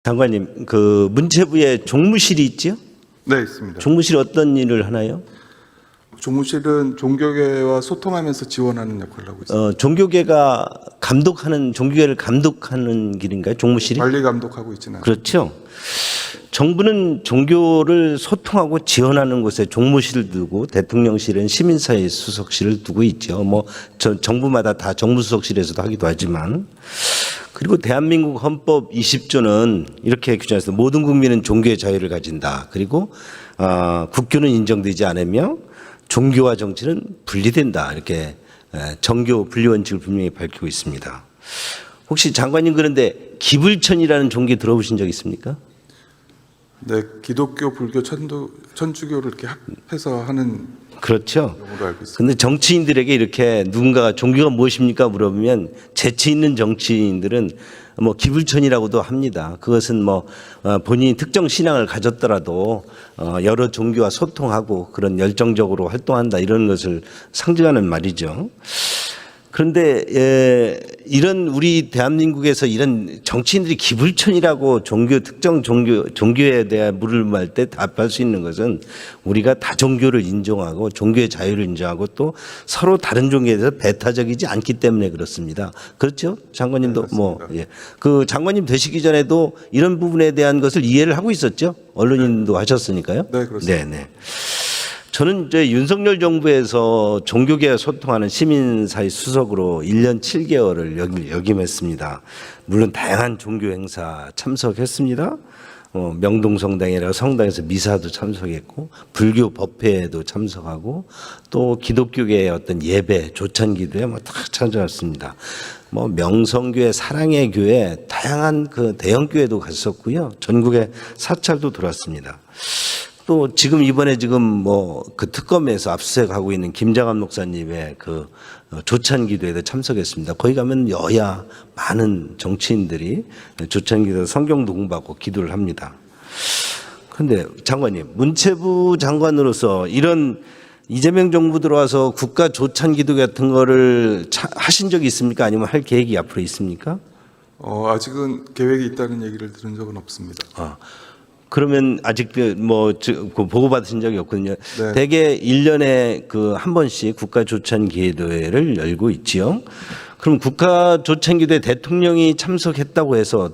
장관님, 그 문체부에 종무실이 있죠? 네, 있습니다. 종무실 어떤 일을 하나요? 종무실은 종교계와 소통하면서 지원하는 역할을 하고 있습니다. 종교계가 감독하는 종교계를 감독하는 길인가요? 종무실이? 관리 감독하고 있지는 않습니다. 그렇죠. 정부는 종교를 소통하고 지원하는 곳에 종무실을 두고 대통령실은 시민사회 수석실을 두고 있죠. 뭐 정부마다 다 정무수석실에서도 하기도 하지만, 그리고 대한민국 헌법 20조는 이렇게 규정해서 모든 국민은 종교의 자유를 가진다. 그리고 국교는 인정되지 않으며 종교와 정치는 분리된다. 이렇게 정교 분리 원칙을 분명히 밝히고 있습니다. 혹시 장관님, 그런데 기불천이라는 종교 들어보신 적 있습니까? 네, 기독교, 불교, 천주교를 이렇게 합해서 하는 그렇죠. 용어로 알고 있습니다. 근데 정치인들에게 이렇게 누군가가 종교가 무엇입니까 물어보면 재치 있는 정치인들은 뭐 기불천이라고도 합니다. 그것은 뭐 본인이 특정 신앙을 가졌더라도 여러 종교와 소통하고 그런 열정적으로 활동한다, 이런 것을 상징하는 말이죠. 그런데 이런 우리 대한민국에서 이런 정치인들이 기불천이라고 특정 종교에 대한 물음할 때 답할 수 있는 것은 우리가 다종교를 인정하고 종교의 자유를 인정하고 또 서로 다른 종교에 대해서 배타적이지 않기 때문에 그렇습니다. 그렇죠? 장관님도 네, 그 장관님 되시기 전에도 이런 부분에 대한 것을 이해를 하고 있었죠? 언론인도 하셨으니까요. 네, 그렇습니다. 네. 저는 이제 윤석열 정부에서 종교계와 소통하는 시민사회 수석으로 1년 7개월을 역임했습니다. 물론 다양한 종교 행사 참석했습니다. 명동성당이라 성당에서 미사도 참석했고, 불교 법회에도 참석하고, 또 기독교계의 어떤 예배, 조찬기도에 다 참석했습니다. 명성교회, 사랑의 교회, 다양한 그 대형교회도 갔었고요. 전국에 사찰도 돌았습니다. 또 이번에 그 특검에서 압수수색하고 있는 김장한 목사님의 그 조찬기도에도 참석했습니다. 거기 가면 여야 많은 정치인들이 조찬기도 성경도 공부하고 기도를 합니다. 그런데 장관님, 문체부 장관으로서 이런 이재명 정부 들어와서 국가 조찬기도 같은 거를 하신 적이 있습니까? 아니면 할 계획이 앞으로 있습니까? 아직은 계획이 있다는 얘기를 들은 적은 없습니다. 그러면 아직 보고받으신 적이 없거든요. 네. 대개 1년에 한 번씩 국가조찬기도회를 열고 있지요. 그럼 국가조찬기도회 대통령이 참석했다고 해서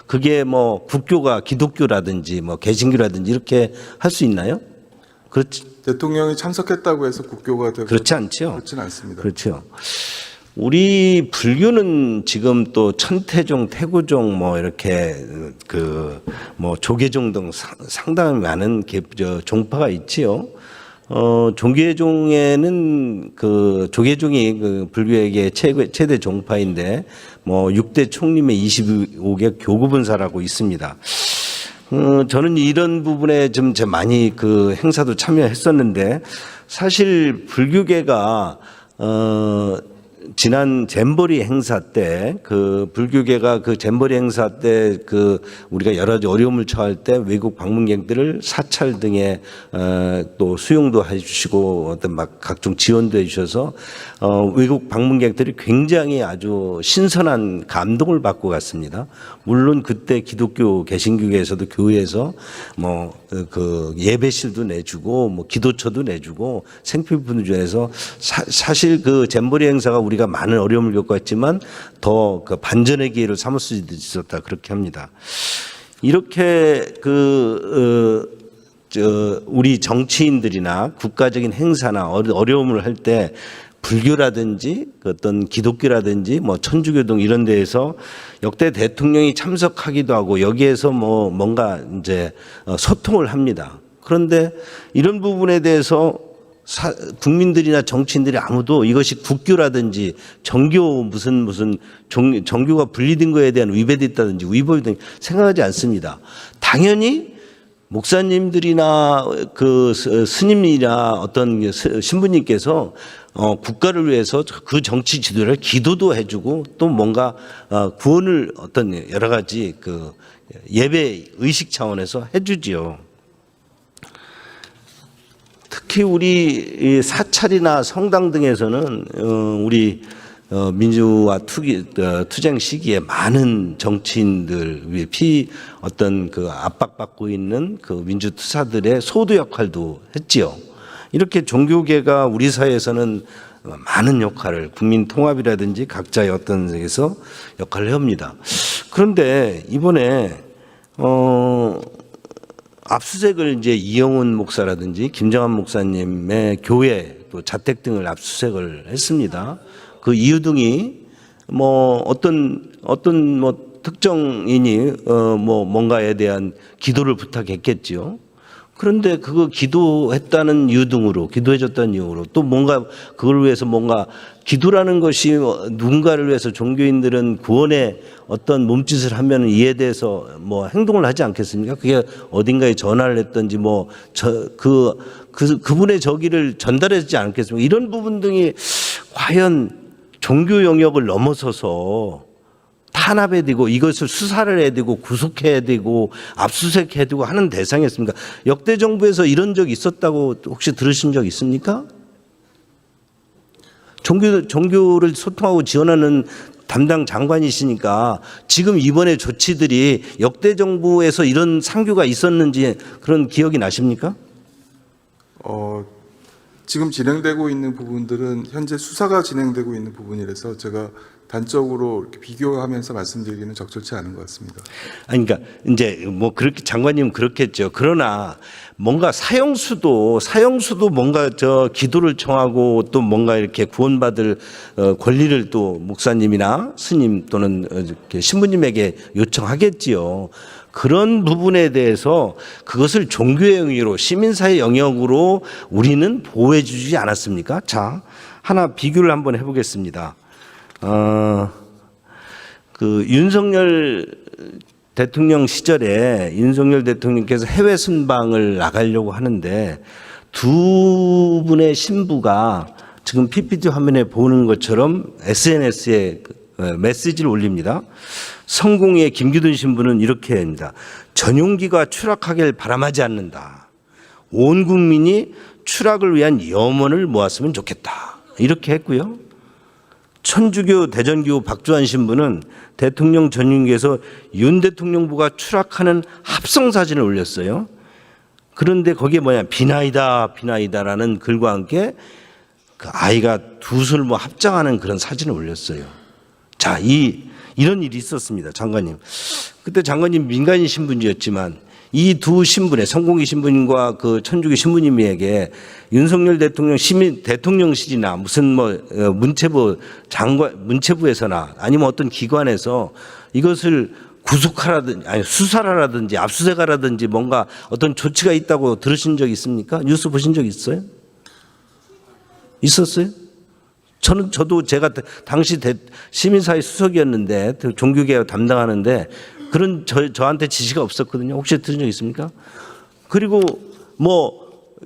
그게 국교가 기독교라든지 개신교라든지 이렇게 할 수 있나요? 그렇지. 대통령이 참석했다고 해서 국교가 되고 그렇지 않죠. 그렇지는 않습니다. 그렇죠. 우리 불교는 지금 또 천태종, 태고종 이렇게 조계종 등 상당히 많은 종파가 있지요. 조계종에는 조계종이 불교에게 최대 종파인데 6대 총림의 25개 교구분사라고 있습니다. 저는 이런 부분에 좀 많이 행사도 참여했었는데, 사실 불교계가 지난 잼버리 행사 때 불교계가 잼버리 행사 때 우리가 여러 가지 어려움을 처할 때 외국 방문객들을 사찰 등에 또 수용도 해주시고 어떤 각종 지원도 해주셔서 외국 방문객들이 굉장히 아주 신선한 감동을 받고 갔습니다. 물론 그때 기독교 개신교계에서도 교회에서 예배실도 내주고 기도처도 내주고 생필품도 주해서 사실 잼버리 행사가 우리가 많은 어려움을 겪었지만 더 반전의 기회를 삼을 수 있었다, 그렇게 합니다. 이렇게 우리 정치인들이나 국가적인 행사나 어려움을 할 때 불교라든지 어떤 기독교라든지 천주교 등 이런 데에서 역대 대통령이 참석하기도 하고 여기에서 뭔가 이제 소통을 합니다. 그런데 이런 부분에 대해서 국민들이나 정치인들이 아무도 이것이 국교라든지 정교가 분리된 거에 대한 위배도 있다든지 위법이 등 생각하지 않습니다. 당연히 목사님들이나 스님이나 어떤 신부님께서 국가를 위해서 그 정치 지도를 기도도 해주고 또 뭔가 구원을 어떤 여러 가지 예배 의식 차원에서 해주지요. 특히 우리 사찰이나 성당 등에서는 우리 민주화 투쟁 시기에 많은 정치인들 어떤 그 압박받고 있는 그 민주투사들의 소두 역할도 했지요. 이렇게 종교계가 우리 사회에서는 많은 역할을 국민 통합이라든지 각자의 어떤 데서 역할을 합니다. 그런데 이번에 압수수색을 이제 이영훈 목사라든지 김정한 목사님의 교회 또 자택 등을 압수수색을 했습니다. 그 이유 등이 뭐 어떤 뭐 특정인이 뭔가에 대한 기도를 부탁했겠지요. 그런데 그거 기도했다는 이유 등으로 기도해줬다는 이유로 또 뭔가 그걸 위해서 뭔가 기도라는 것이 누군가를 위해서 종교인들은 구원의 어떤 몸짓을 하면 이에 대해서 뭐 행동을 하지 않겠습니까? 그게 어딘가에 전화를 했든지 뭐 그분의 저기를 전달하지 않겠습니까? 이런 부분 등이 과연 종교 영역을 넘어서서 탄압해야 되고 이것을 수사를 해야 되고 구속해야 되고 압수수색해야 되고 하는 대상이었습니까? 역대 정부에서 이런 적이 있었다고 혹시 들으신 적 있습니까? 종교를 소통하고 지원하는 담당 장관이시니까 지금 이번에 조치들이 역대 정부에서 이런 상규가 있었는지 그런 기억이 나십니까? 지금 진행되고 있는 부분들은 현재 수사가 진행되고 있는 부분이라서 제가 단적으로 이렇게 비교하면서 말씀드리기는 적절치 않은 것 같습니다. 아니, 그러니까 이제 뭐 그렇게 장관님 그렇겠죠. 그러나 뭔가 사형수도 뭔가 기도를 청하고 또 뭔가 이렇게 구원받을 권리를 또 목사님이나 스님 또는 이렇게 신부님에게 요청하겠지요. 그런 부분에 대해서 그것을 종교의 영역으로 시민사회 영역으로 우리는 보호해 주지 않았습니까? 자, 하나 비교를 한번 해보겠습니다. 그 윤석열 대통령 시절에 윤석열 대통령께서 해외 순방을 나가려고 하는데 두 분의 신부가 지금 PPT 화면에 보는 것처럼 SNS에 메시지를 올립니다. 성공의 김기둔 신부는 이렇게 합니다. 전용기가 추락하길 바람하지 않는다. 온 국민이 추락을 위한 염원을 모았으면 좋겠다. 이렇게 했고요. 천주교 대전교 박주환 신부는 대통령 전용기에서 윤 대통령부가 추락하는 합성 사진을 올렸어요. 그런데 거기에 뭐냐 비나이다라는 글과 함께 그 아이가 두 손을 뭐 합장하는 그런 사진을 올렸어요. 자, 이런 일이 있었습니다, 장관님. 그때 장관님 민간인 신분이었지만 이 두 신분의 성공기 신부님과 그 천주교 신부님에게 윤석열 대통령 대통령실이나 무슨 뭐 문체부에서나 아니면 어떤 기관에서 이것을 구속하라든지 아니 수사라든지 압수수색하라든지 뭔가 어떤 조치가 있다고 들으신 적 있습니까? 뉴스 보신 적 있어요? 있었어요? 저도 제가 당시 시민사회 수석이었는데 종교개혁 담당하는데 그런 저한테 지시가 없었거든요. 혹시 들은 적 있습니까? 그리고 뭐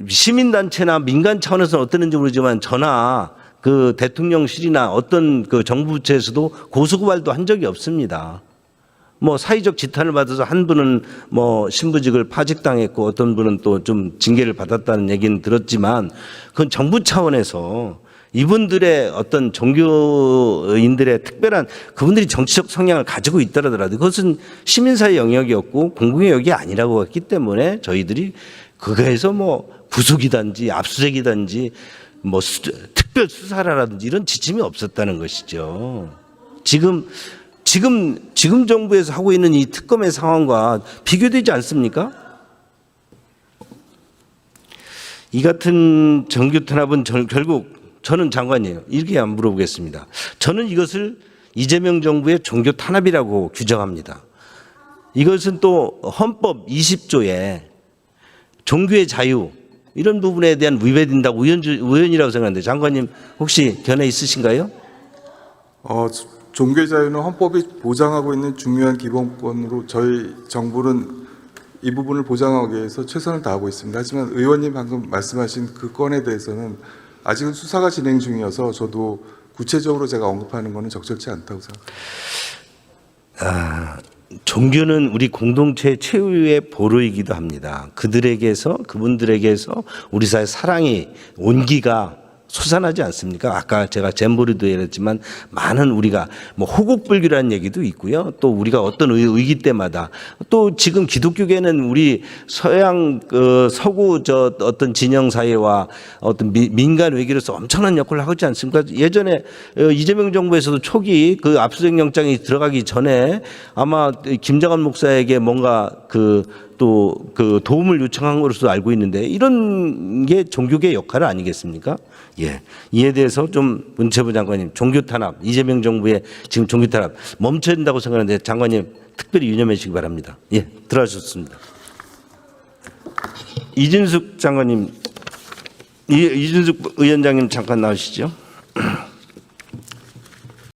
시민단체나 민간 차원에서 어땠는지 모르지만 저나 그 대통령실이나 어떤 그 정부 부처에서도 고소고발도 한 적이 없습니다. 뭐 사회적 지탄을 받아서 한 분은 뭐 신부직을 파직당했고 어떤 분은 또 좀 징계를 받았다는 얘기는 들었지만 그건 정부 차원에서 이분들의 어떤 종교인들의 특별한 그분들이 정치적 성향을 가지고 있더라도 그것은 시민사회 영역이었고 공공의 영역이 아니라고 했기 때문에 저희들이 그거에서 뭐 구속이든지 압수수색이든지 뭐 특별 수사라든지 이런 지침이 없었다는 것이죠. 지금 정부에서 하고 있는 이 특검의 상황과 비교되지 않습니까? 이 같은 정규 탄압은 결국 저는 장관이에요. 이렇게 안 물어보겠습니다. 저는 이것을 이재명 정부의 종교 탄압이라고 규정합니다. 이것은 또 헌법 20조에 종교의 자유 이런 부분에 대한 위배된다고 우연이라고 생각하는데 장관님 혹시 견해 있으신가요? 종교의 자유는 헌법이 보장하고 있는 중요한 기본권으로 저희 정부는 이 부분을 보장하기 위해서 최선을 다하고 있습니다. 하지만 의원님 방금 말씀하신 그 건에 대해서는 아직은 수사가 진행 중이어서 저도 구체적으로 제가 언급하는 것은 적절치 않다고 생각합니다. 종교는 우리 공동체의 최후의 보루이기도 합니다. 그분들에게서 우리 사회 사랑이 온기가 솟아나지 않습니까? 아까 제가 잼버리도 얘기했지만 많은 우리가 뭐 호국불교라는 얘기도 있고요. 또 우리가 어떤 의기 때마다 또 지금 기독교계는 우리 서양 서구 어떤 진영 사회와 어떤 민간 외교로서 엄청난 역할을 하고 있지 않습니까? 예전에 이재명 정부에서도 초기 그 압수수색 영장이 들어가기 전에 아마 김장한 목사에게 뭔가 또 도움을 요청한 것으로 알고 있는데 이런 게 종교계 역할 아니겠습니까? 예. 이에 대해서 좀 문체부 장관님 종교 탄압, 이재명 정부의 지금 종교 탄압 멈춰야 된다고 생각하는데 장관님 특별히 유념해 주시기 바랍니다. 예. 들어가셨습니다. 이준숙 장관님, 이준숙 위원장님 잠깐 나오시죠.